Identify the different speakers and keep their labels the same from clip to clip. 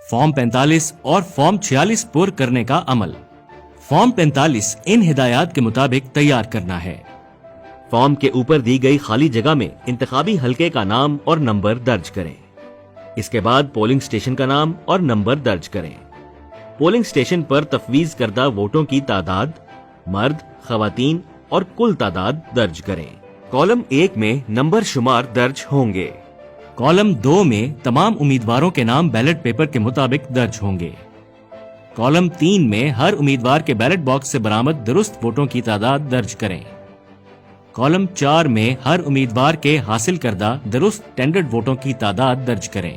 Speaker 1: Form 45 اور form 46 پر کرنے کا عمل۔ فارم 45 ان ہدایات کے مطابق تیار کرنا ہے۔
Speaker 2: فارم کے اوپر دی گئی خالی جگہ میں انتخابی حلقے کا نام اور نمبر درج کریں۔ اس کے بعد پولنگ اسٹیشن کا نام اور نمبر درج کریں۔ پولنگ اسٹیشن پر تفویض کردہ ووٹوں کی تعداد، مرد، خواتین اور کل تعداد درج کریں۔ کالم 1 میں نمبر شمار درج ہوں گے۔
Speaker 1: کالم 2 میں تمام امیدواروں کے نام بیلٹ پیپر کے مطابق درج ہوں گے۔ کالم 3 میں ہر امیدوار کے بیلٹ باکس سے برآمد درست ووٹوں کی تعداد درج کریں۔ کالم 4 میں ہر امیدوار کے حاصل کردہ درست ٹینڈرڈ ووٹوں کی تعداد درج کریں۔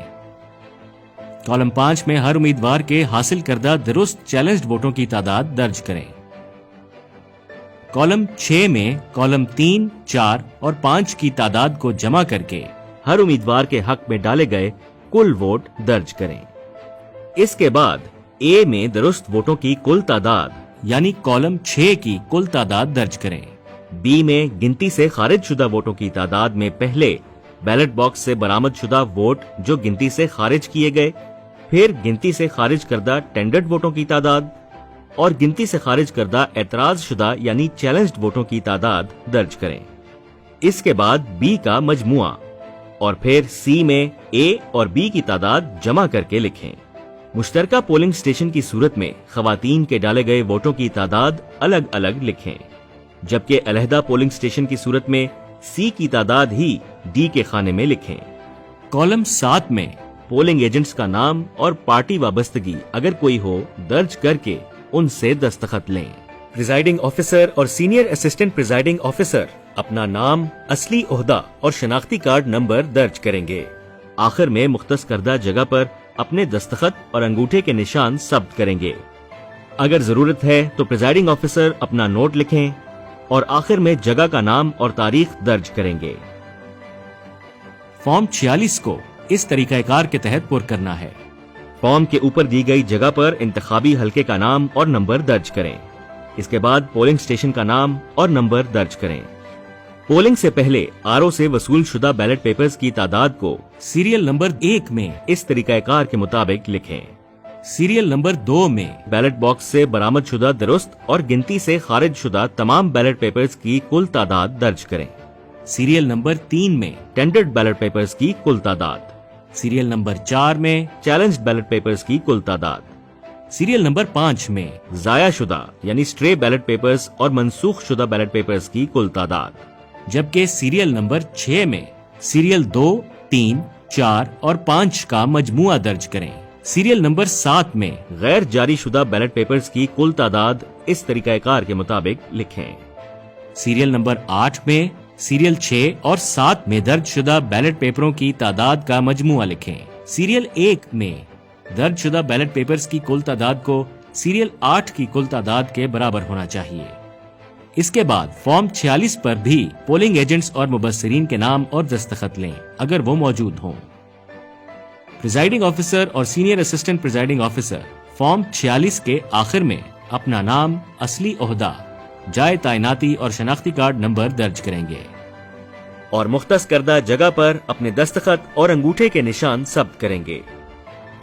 Speaker 1: کالم 5 میں ہر امیدوار کے حاصل کردہ درست چیلنجڈ ووٹوں کی تعداد درج کریں۔ کالم 6 میں کالم 3، 4 اور 5 کی تعداد کو جمع کر کے
Speaker 2: ہر امیدوار کے حق میں ڈالے گئے کل ووٹ درج کریں۔ اس کے بعد اے میں درست ووٹوں کی کل تعداد
Speaker 1: یعنی کالم 6 کی کل تعداد درج کریں۔
Speaker 2: بی میں گنتی سے خارج شدہ ووٹوں کی تعداد میں پہلے بیلٹ باکس سے برآمد شدہ ووٹ جو گنتی سے خارج کیے گئے، پھر گنتی سے خارج کردہ ٹینڈرڈ ووٹوں کی تعداد اور گنتی سے خارج کردہ اعتراض شدہ یعنی چیلنجڈ ووٹوں کی تعداد درج کریں۔ اس کے بعد بی کا مجموعہ اور پھر سی میں اے اور بی کی تعداد جمع کر کے لکھیں۔ مشترکہ پولنگ اسٹیشن کی صورت میں خواتین کے ڈالے گئے ووٹوں کی تعداد الگ الگ لکھیں، جبکہ علیحدہ پولنگ اسٹیشن کی صورت میں سی کی تعداد ہی ڈی کے خانے میں لکھیں۔
Speaker 1: کالم 7 میں
Speaker 2: پولنگ ایجنٹس کا نام اور پارٹی وابستگی اگر کوئی ہو درج کر کے ان سے دستخط لیں۔ پریزائڈنگ آفیسر اور سینئر اسسٹنٹ پریزائڈنگ آفیسر اپنا نام، اصلی عہدہ اور شناختی کارڈ نمبر درج کریں گے۔ آخر میں مختص کردہ جگہ پر اپنے دستخط اور انگوٹھے کے نشان ثبت کریں گے۔ اگر ضرورت ہے تو پریزائڈنگ آفیسر اپنا نوٹ لکھیں اور آخر میں جگہ کا نام اور تاریخ درج کریں گے۔
Speaker 1: فارم 46 کو اس طریقہ کار کے تحت پر کرنا ہے۔
Speaker 2: فارم کے اوپر دی گئی جگہ پر انتخابی حلقے کا نام اور نمبر درج کریں۔ اس کے بعد پولنگ اسٹیشن کا نام اور نمبر درج کریں۔ پولنگ سے پہلے آر او سے وصول شدہ بیلٹ پیپرز کی تعداد کو
Speaker 1: سیریل نمبر 1 میں
Speaker 2: اس طریقہ کار کے مطابق لکھیں۔
Speaker 1: سیریل نمبر 2 میں
Speaker 2: بیلٹ باکس سے برآمد شدہ درست اور گنتی سے خارج شدہ تمام بیلٹ پیپرز کی کل تعداد درج کریں۔
Speaker 1: سیریل نمبر 3 میں
Speaker 2: ٹینڈرڈ بیلٹ پیپرز کی کل تعداد۔
Speaker 1: سیریل نمبر 4 میں
Speaker 2: چیلنجڈ بیلٹ پیپرز کی کل تعداد۔
Speaker 1: سیریل نمبر 5 میں
Speaker 2: ضائع شدہ یعنی اسٹرے بیلٹ پیپرز اور منسوخ شدہ بیلٹ پیپرز کی کل تعداد،
Speaker 1: جبکہ سیریل نمبر 6 میں سیریل 2، 3، 4 اور 5 کا مجموعہ درج کریں۔ سیریل نمبر 7 میں
Speaker 2: غیر جاری شدہ بیلٹ پیپرز کی کل تعداد اس طریقہ کار کے مطابق لکھیں۔
Speaker 1: سیریل نمبر 8 میں سیریل 6 اور 7 میں درج شدہ بیلٹ پیپروں کی تعداد کا مجموعہ لکھیں۔ سیریل 1 میں درج شدہ بیلٹ پیپرز کی کل تعداد کو سیریل 8 کی کل تعداد کے برابر ہونا چاہیے۔ اس کے بعد فارم 46 پر بھی پولنگ ایجنٹس اور مبصرین کے نام اور دستخط لیں اگر وہ موجود ہوں۔ پریزائڈنگ آفیسر اور senior assistant presiding officer form 46 کے آخر میں اپنا نام، اصلی عہدہ، جائے تعیناتی اور شناختی کارڈ نمبر درج کریں گے
Speaker 2: اور مختص کردہ جگہ پر اپنے دستخط اور انگوٹھے کے نشان ثبت کریں گے۔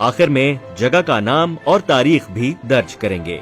Speaker 2: آخر میں جگہ کا نام اور تاریخ بھی درج کریں گے۔